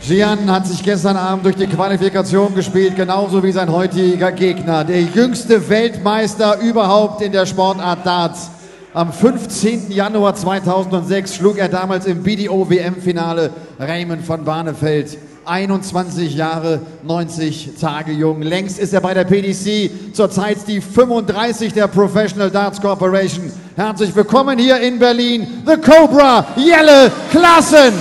Jyhan hat sich gestern Abend durch die Qualifikation gespielt, genauso wie sein heutiger Gegner. Der jüngste Weltmeister überhaupt in der Sportart Darts. Am 15. Januar 2006 schlug er damals im BDO-WM-Finale Raymond von Barneveld. 21 Jahre, 90 Tage jung. Längst ist er bei der PDC, zurzeit die 35 der Professional Darts Corporation. Herzlich willkommen hier in Berlin, The Cobra, Jelle Klaasen.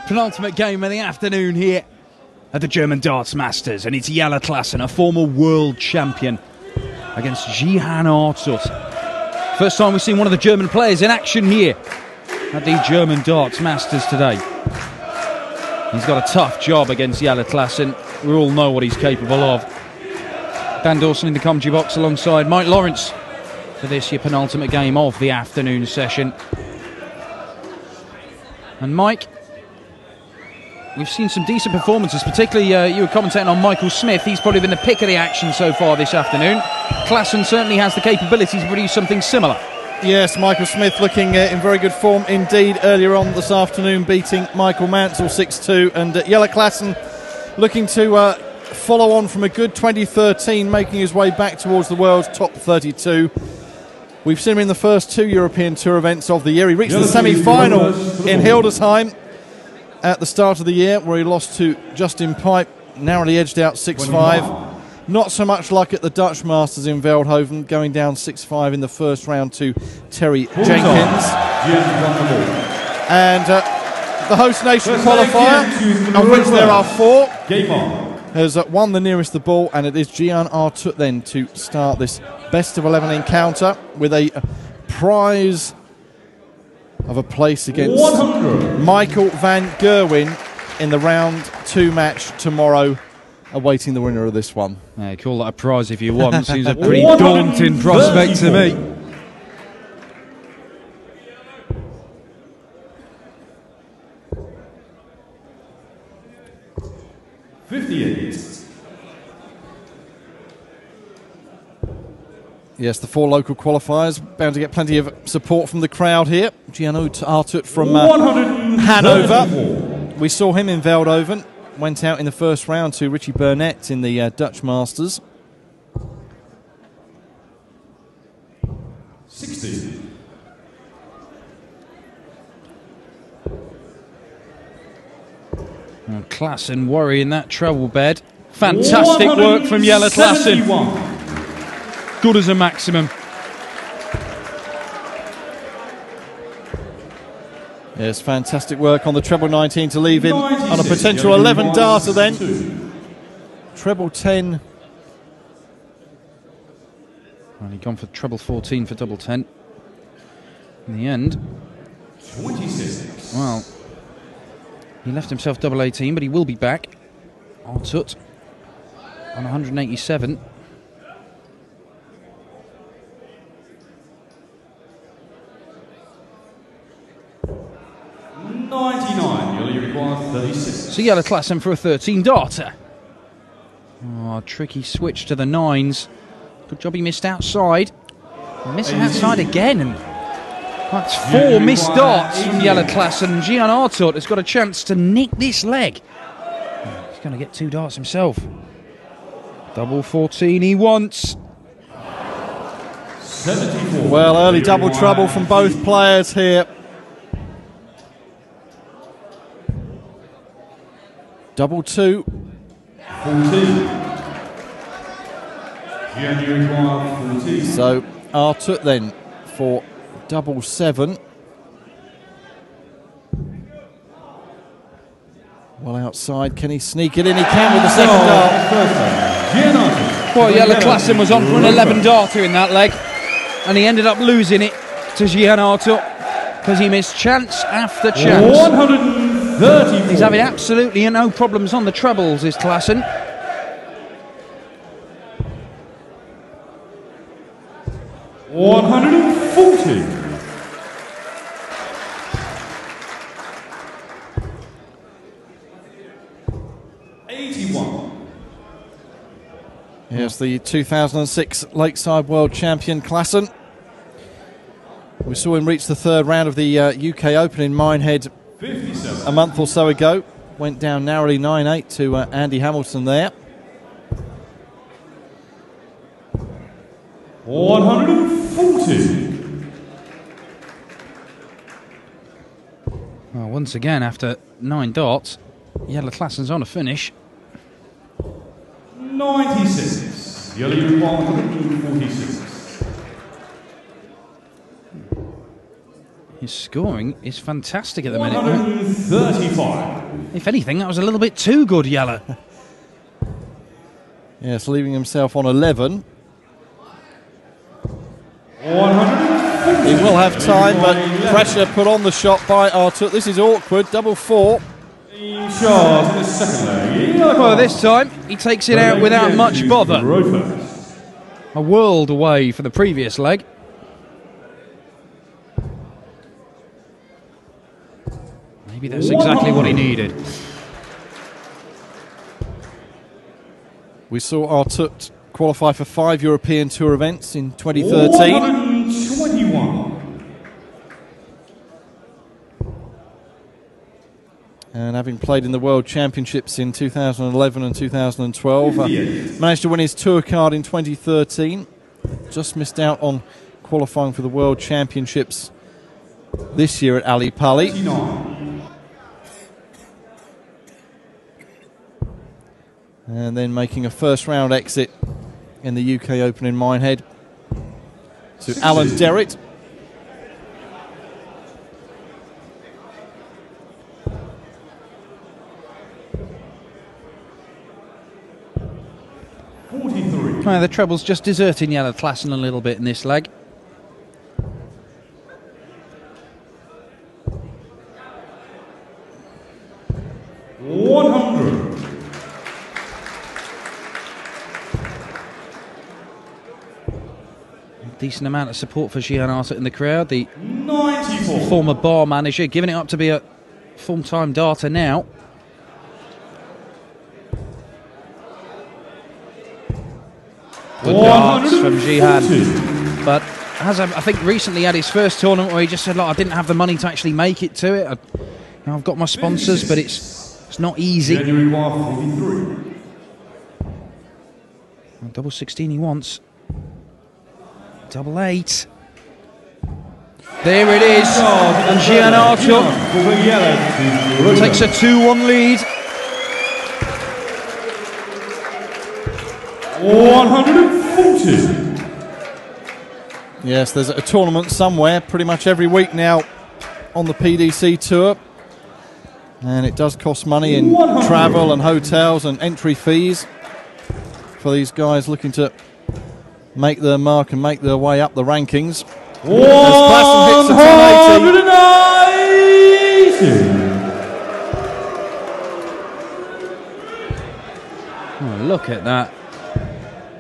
Penultimate game of the afternoon here at the German Darts Masters, and it's Jelle Klaasen, a former world champion, against Jyhan Artut. First time we've seen one of the German players in action here at the German Darts Masters today. He's got a tough job against Jelle Klaasen. We all know what he's capable of. Dan Dawson in the commentary box alongside Mike Lawrence for this, your penultimate game of the afternoon session. And Mike, we've seen some decent performances, particularly you were commentating on Michael Smith. He's probably been the pick of the action so far this afternoon. Klaasen certainly has the capability to produce something similar. Yes, Michael Smith looking in very good form indeed earlier on this afternoon, beating Michael Mansell 6-2. And Jelle Klaasen looking to follow on from a good 2013, making his way back towards the world's top 32. We've seen him in the first two European Tour events of the year. He reached the semi-final in Hildesheim at the start of the year, where he lost to Justin Pipe, narrowly edged out 6-5. Not so much like at the Dutch Masters in Veldhoven, going down 6-5 in the first round to Terry Jenkins. And the host nation qualifier, of which there are 4, has won the nearest the ball, and it is Jyhan Artut then to start this best of 11 encounter with a prize of a place against Michael van Gerwen in the round 2 match tomorrow, awaiting the winner of this one. Yeah, call that a prize if you want. Seems a pretty daunting prospect to me. Yes, the 4 local qualifiers bound to get plenty of support from the crowd here. Jyhan Artut from Hanover. We saw him in Veldhoven. Went out in the first round to Richie Burnett in the Dutch Masters. 60. And Klaasen worrying that treble bed. Fantastic work from Jelle Klaasen. Good as a maximum. Yes, fantastic work on the treble 19 to leave him on a potential 11 darter then. Treble 10. Well, he gone for treble 14 for double 10. In the end, 26. Well, he left himself double 18, but he will be back. Artut on 187. So Jelle Klaasen for a 13 darter. Oh, tricky switch to the 9s. Good job he missed outside. Missing outside again, and that's 4 missed darts from Jelle Klaasen. Jyhan Artut has got a chance to nick this leg. He's going to get 2 darts himself. Double 14 he wants. 74. Well, early double trouble from both players here. Double 2. 14. So Artut then for double 7. Well outside, can he sneak it in? He can with the second dart. Well, Jelle Klaasen was on for an 11 darter in that leg. and he ended up losing it to Jyhan Artut because he missed chance after chance. 134. He's having absolutely no problems on the trebles, is Klaasen. $140. Here's the 2006 Lakeside World Champion Klaasen. We saw him reach the third round of the UK Open in Minehead 57. a month or so ago. Went down narrowly 9-8 to Andy Hamilton there. 140. Well, once again, after 9 darts, Jelle Klaasen's on a finish. 96. Jelle 146. His scoring is fantastic at the minute. 135. If anything, that was a little bit too good, Jelle. Yes, leaving himself on 11. 140. He will have time, but pressure put on the shot by Artut. This is awkward. Double 4. Shot in the second leg. Well, this time, he takes it out without much bother. A world away for the previous leg. Maybe that's exactly what he needed. We saw Artut qualify for 5 European Tour events in 2013. 121. And having played in the World Championships in 2011 and 2012, managed to win his tour card in 2013. Just missed out on qualifying for the World Championships this year at Ali Pali. 59. And then making a first round exit in the UK Open in Minehead to Alan Derritt. Well, the treble's just deserting Jelle Klaasen a little bit in this leg. Decent amount of support for Jyhan Artut in the crowd. The 94. former bar manager giving it up to be a full-time darter now. Good darts from Jyhan. But has, I think, recently had his first tournament where he just said, look, I didn't have the money to actually make it to it. I've got my sponsors, but it's not easy. January 143. Double 16 he wants. Double 8. There it is. And Jyhan Artut takes a 2-1 lead. 140. Yes, there's a tournament somewhere pretty much every week now on the PDC Tour. And it does cost money in travel and hotels and entry fees for these guys looking to make their mark and make their way up the rankings. As Klaasen hits the 1080. Oh, look at that.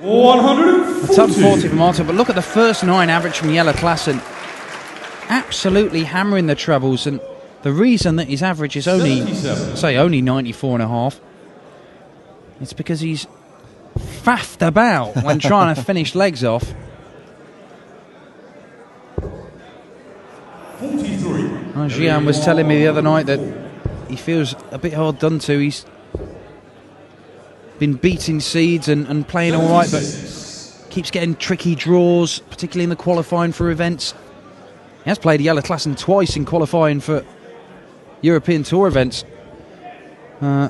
140. A ton 40 from Artut, but look at the first 9 average from Jelle Klaasen. Absolutely hammering the trebles, and the reason that his average is only, say, only 94.5, it's because he's faffed about when trying to finish legs off. 43. Jyhan was telling me the other night that he feels a bit hard done to. He's been beating seeds and playing all right, but keeps getting tricky draws, particularly in the qualifying for events. He has played Jelle Klaasen twice in qualifying for European Tour events.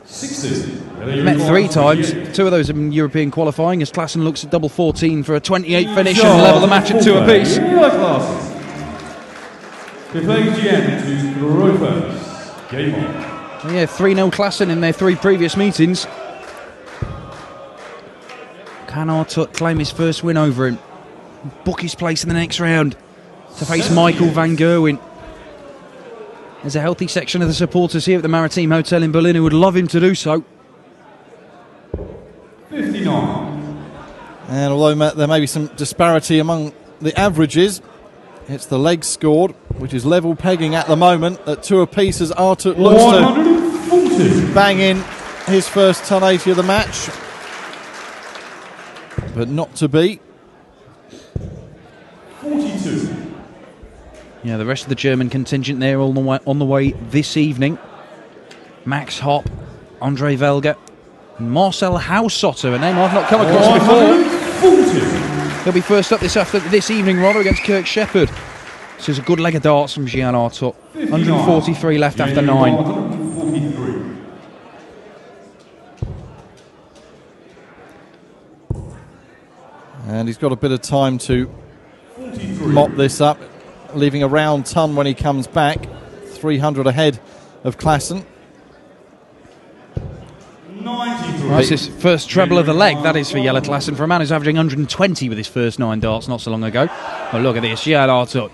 60. Met 3 times. 2 of those have been European qualifying, as Klaasen looks at double 14 for a 28 finish and level the match at 2 apiece. They play GM to Rovers. Game on. Yeah, 3-0 Klaasen in their 3 previous meetings. Can Artut claim his first win over him? book his place in the next round to face Michael van Gerwen. There's a healthy section of the supporters here at the Maritime Hotel in Berlin who would love him to do so. 59. And although there may be some disparity among the averages, it's the legs scored, which is level pegging at the moment at 2 apiece as Artut looks to bang in his first 1080 of the match. But not to be. 42. Yeah, the rest of the German contingent there on the way this evening. Max Hopp, Andre Velger, and Marcel Haussotter, a name I've not come across before. He'll be first up this evening against Kirk Shepherd. This is a good leg of darts from Jyhan Artut. 143 left after 9. And he's got a bit of time to mop this up, leaving a round ton when he comes back. 300 ahead of Klaasen. That's his first treble of the leg, that is, for Jelle Klaasen, for a man who's averaging 120 with his first 9 darts not so long ago. Oh, look at this, Jyhan Artut.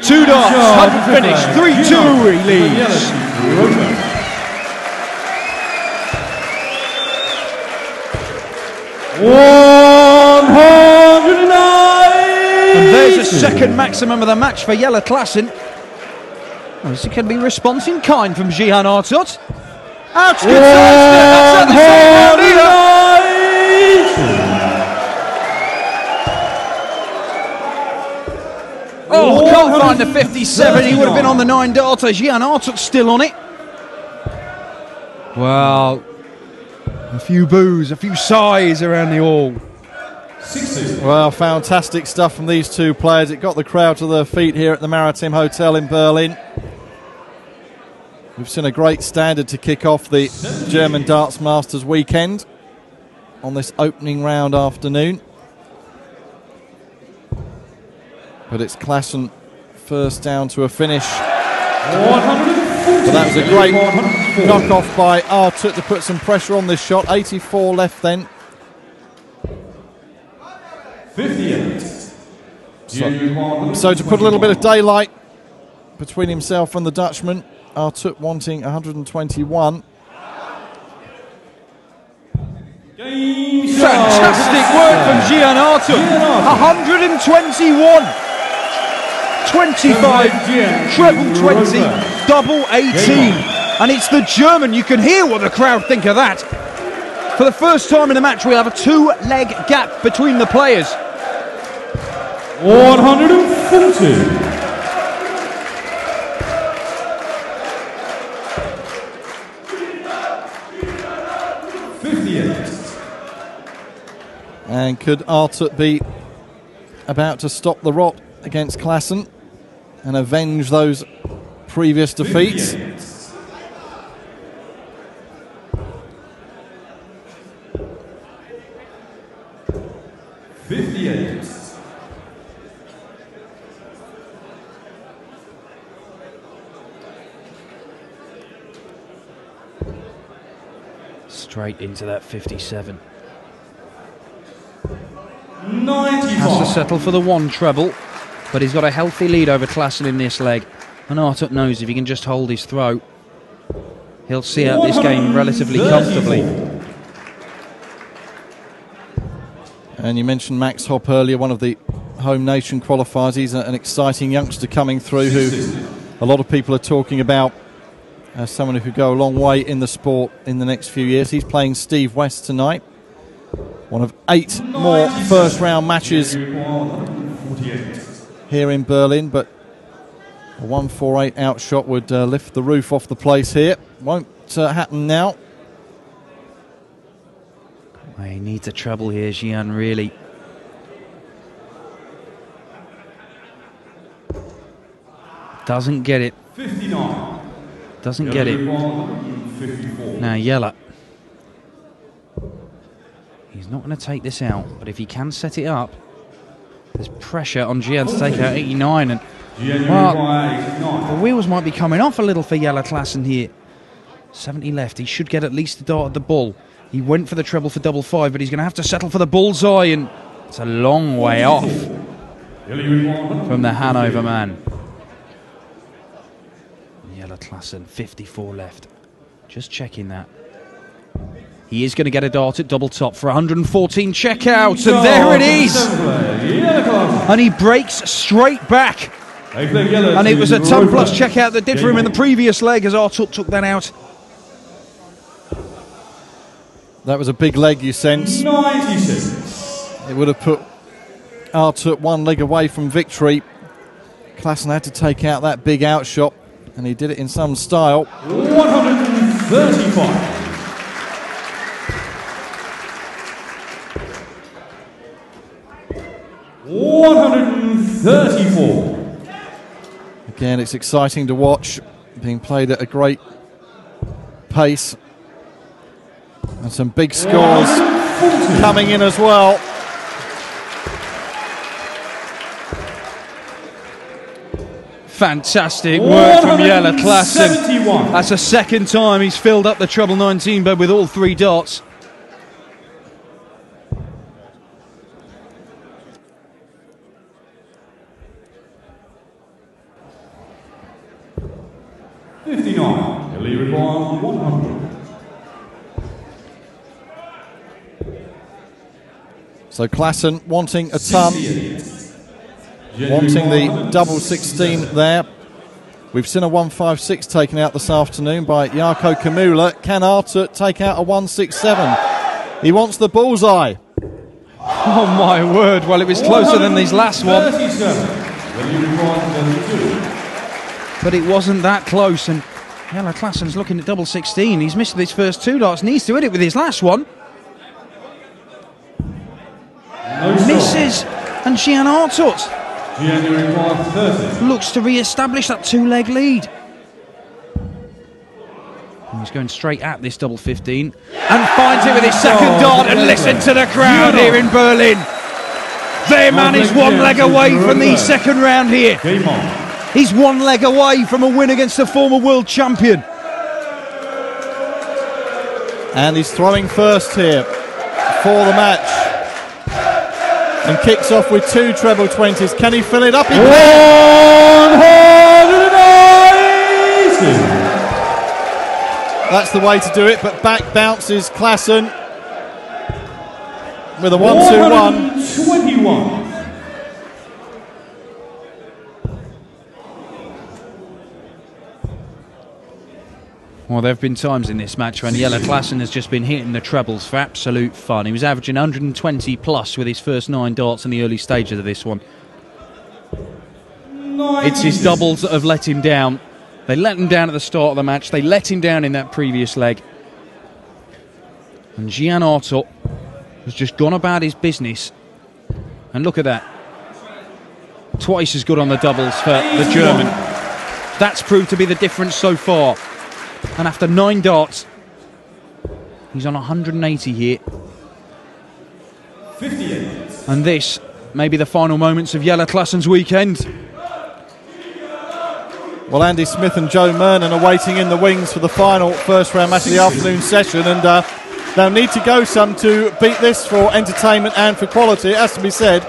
2 darts, haven't finished, 3-2 he leads. And there's a second maximum of the match for Jelle Klaasen. Well, this can be response in kind from Jyhan Artut. Ouch, good sidestep, that's at the second round. Oh, can't find the 57, he would have been on the 9 darter. Jyhan Artut still on it. Well, a few boos, a few sighs around the hall. Well, fantastic stuff from these two players. It got the crowd to their feet here at the Maritime Hotel in Berlin. We've seen a great standard to kick off the German Darts Masters weekend on this opening round afternoon. But it's Klaasen first down to a finish. But that was a great knock-off by Artut to put some pressure on this shot. 84 left then. 58. So to put a little bit of daylight between himself and the Dutchman, Artut wanting 121. Fantastic work from Jyhan Artut. 121. 25, treble 20, double 18. And it's the German. You can hear what the crowd think of that. For the first time in the match, we have a 2-leg gap between the players. 140. And could Artut be about to stop the rot against Klaasen and avenge those previous defeats? 58. Straight into that 57. 95. Has to settle for the 1 treble, but he's got a healthy lead over Klaasen in this leg. And Artut knows if he can just hold his throw, he'll see out this game relatively comfortably. And you mentioned Max Hopp earlier, one of the home nation qualifiers. He's an exciting youngster coming through who a lot of people are talking about as someone who could go a long way in the sport in the next few years. He's playing Steve West tonight. One of 8 more first round matches here in Berlin, but a 148 outshot would lift the roof off the place here. Won't happen now. Well, he needs a treble here, Jyhan, really. Doesn't get it. 59. Doesn't get it. 54. Now Jelle. He's not going to take this out, but if he can set it up, there's pressure on Jyhan to take out 89. And well, the wheels might be coming off a little for Jelle Klaasen here. 70 left. He should get at least a dart at the bull. He went for the treble for double 5, but he's going to have to settle for the bullseye. And It's a long way off from the Hanover man. Jelle Klaasen, 54 left. Just checking that. He is going to get a dart at double top for 114 checkouts, and there it is! And he breaks straight back. And it was a ton plus checkout that did for him in the previous leg as Artut took that out. That was a big leg, you sense. 96. It would have put Artut one leg away from victory. Klaasen had to take out that big outshot, and he did it in some style. 135. $134. Again, it's exciting to watch, being played at a great pace. And some big scores coming in as well. Fantastic work from Jelle Klaasen. That's the second time he's filled up the treble 19 bed with all 3 darts. So Klaasen wanting a ton, wanting the double 16 there. We've seen a 156 taken out this afternoon by Jarkko Kamula. Can Artut take out a 167? He wants the bullseye. Oh my word, well it was closer than his last one. But it wasn't that close, and Jelle Klaasen's looking at double 16. He's missed his first 2 darts, needs to hit it with his last one. Misses, and Jyhan Artut looks to re-establish that 2-leg lead. And he's going straight at this double 15 and finds it with his second dart, and listen to the crowd here in Berlin. Their man is 1 leg away from the second round here. He's 1 leg away from a win against the former world champion. And he's throwing first here for the match. And kicks off with 2 treble 20s. Can he fill it up? He can. 190. That's the way to do it, but back bounces Klaasen with a 1-2-1. 121. Well, there have been times in this match when Jelle Klaasen has just been hitting the trebles for absolute fun. He was averaging 120 plus with his first 9 darts in the early stages of this one. It's his doubles that have let him down. They let him down at the start of the match. They let him down in that previous leg. And Jyhan Artut has just gone about his business. And look at that. Twice as good on the doubles for the German. That's proved to be the difference so far. And after 9 darts, he's on 180 here. 58. And this may be the final moments of Jelle Klaasen's weekend. Well, Andy Smith and Joe Mernon are waiting in the wings for the final first round match of the afternoon session, and they'll need to go some to beat this for entertainment and for quality, it has to be said.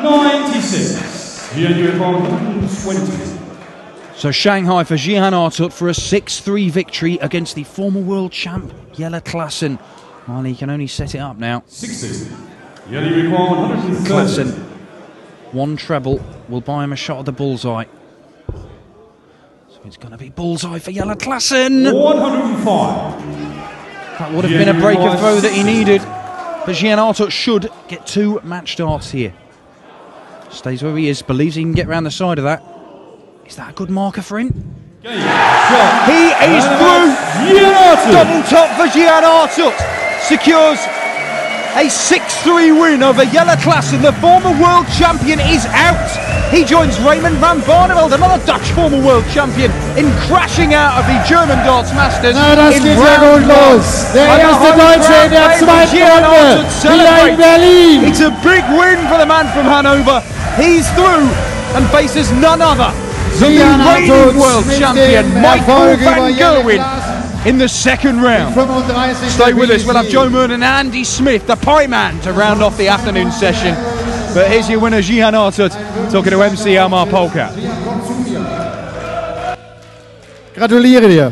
96. 120. So Shanghai for Jyhan Artut for a 6-3 victory against the former world champ Jelle Klaasen. Well, he can only set it up now. 60. $130. Klaasen, 1 treble will buy him a shot at the bullseye. So it's going to be bullseye for Jelle Klaasen. 105. That would have been a breaker throw that he needed. But Jyhan Artut should get 2 match darts here. Stays where he is, believes he can get round the side of that. Is that a good marker for him? He is through! Double top for Jyhan Artut. Secures a 6-3 win over Jelle Klaasen. The former world champion is out. He joins Raymond van Barneveld, another Dutch former world champion, in crashing out of the German Darts Masters. Na, das geht sehr gut los. Der erste Deutsche in der zweiten Runde hier in Berlin. It's a big win for the man from Hanover. He's through and faces none other than the reigning world champion Michael van Gerwen in the second round. 35. Stay with us. We'll have Joe Moon and Andy Smith, the Pie Man, to round off the afternoon session. But here's your winner, Jyhan Artut, talking to MC Amar Polka. Gratuliere dir.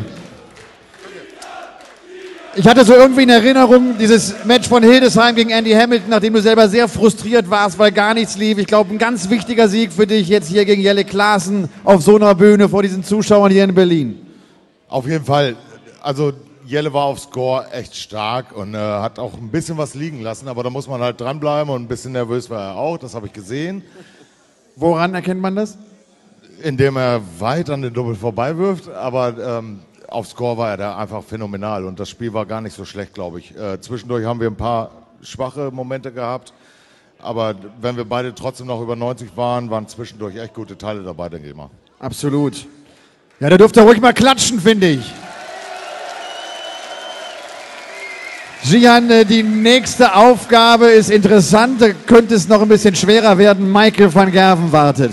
Ich hatte so irgendwie in Erinnerung dieses Match von Hildesheim gegen Andy Hamilton, nachdem du selber sehr frustriert warst, weil gar nichts lief. Ich glaube, ein ganz wichtiger Sieg für dich jetzt hier gegen Jelle Klaasen auf so einer Bühne vor diesen Zuschauern hier in Berlin. Auf jeden Fall. Also Jelle war auf Score echt stark und hat auch ein bisschen was liegen lassen, aber da muss man halt dranbleiben und ein bisschen nervös war er auch, das habe ich gesehen. Woran erkennt man das? Indem er weit an den Doppel vorbei wirft, aber auf Score war er da einfach phänomenal und das Spiel war gar nicht so schlecht, glaube ich. Zwischendurch haben wir ein paar schwache Momente gehabt, aber wenn wir beide trotzdem noch über 90 waren, waren zwischendurch echt gute Teile dabei, denke ich mal. Absolut. Ja, da dürft ihr ruhig mal klatschen, finde ich. Jyhan, die nächste Aufgabe ist interessant, da könnte es noch ein bisschen schwerer werden. Michael van Gerven wartet.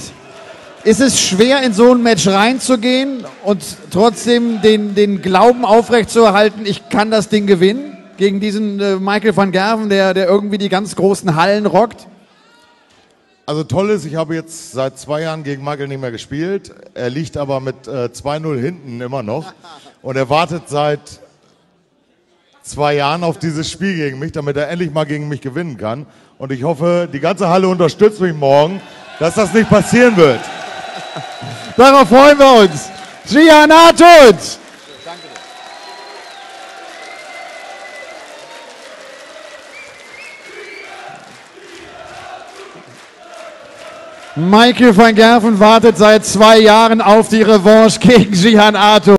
Ist es schwer, in so ein Match reinzugehen und trotzdem den Glauben aufrechtzuerhalten, ich kann das Ding gewinnen? Gegen diesen Michael van Gerven, der irgendwie die ganz großen Hallen rockt? Also toll ist, ich habe jetzt seit 2 Jahren gegen Michael nicht mehr gespielt. Er liegt aber mit 2-0 hinten immer noch. Und er wartet seit 2 Jahren auf dieses Spiel gegen mich, damit er endlich mal gegen mich gewinnen kann. Und ich hoffe, die ganze Halle unterstützt mich morgen, dass das nicht passieren wird. Darauf freuen wir uns. Jyhan Artut. Michael van Gerven wartet seit 2 Jahren auf die Revanche gegen Jyhan Artut.